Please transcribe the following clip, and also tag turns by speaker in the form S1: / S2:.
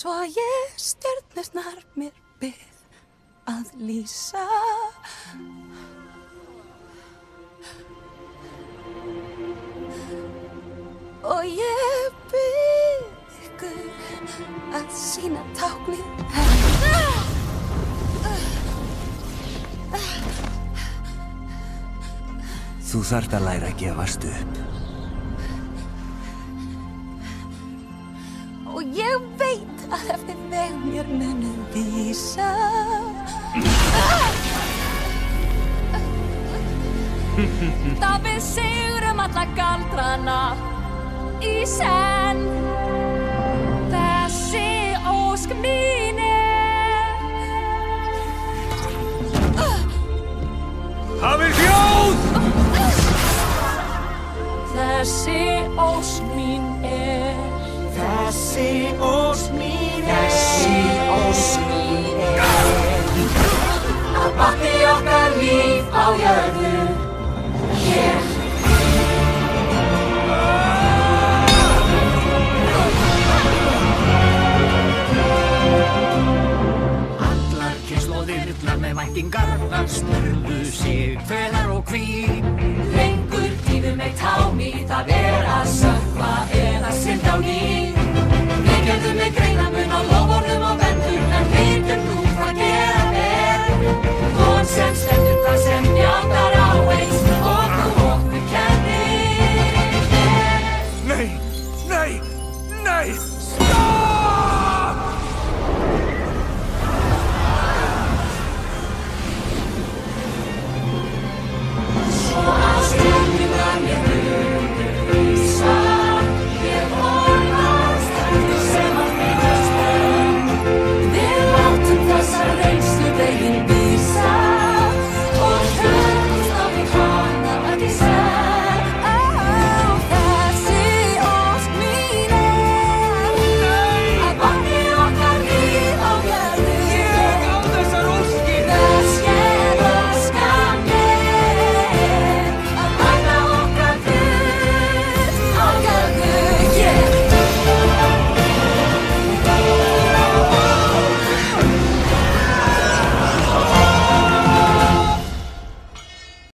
S1: svo ég stjörnurnar mér bið að lýsa. Og ég bið ykkur að sýna táknið.
S2: Þú þarft að læra að gefast upp.
S1: Og ég veit að eftir veg mér munum vísa. Þá við sigurum alla galdrana í senn. Þessi ósk mín
S2: Hafið hljóð!
S1: Þessi ósk mín
S3: Þessi ósk mín Þessi ósk mín að baki okkar líf á jörðu hér. Allar kynslóðirnar með væntingarnar spurðu sig hvenær og hví. Lengur tífum eitt hámi, það að sökkva eða synda á ný.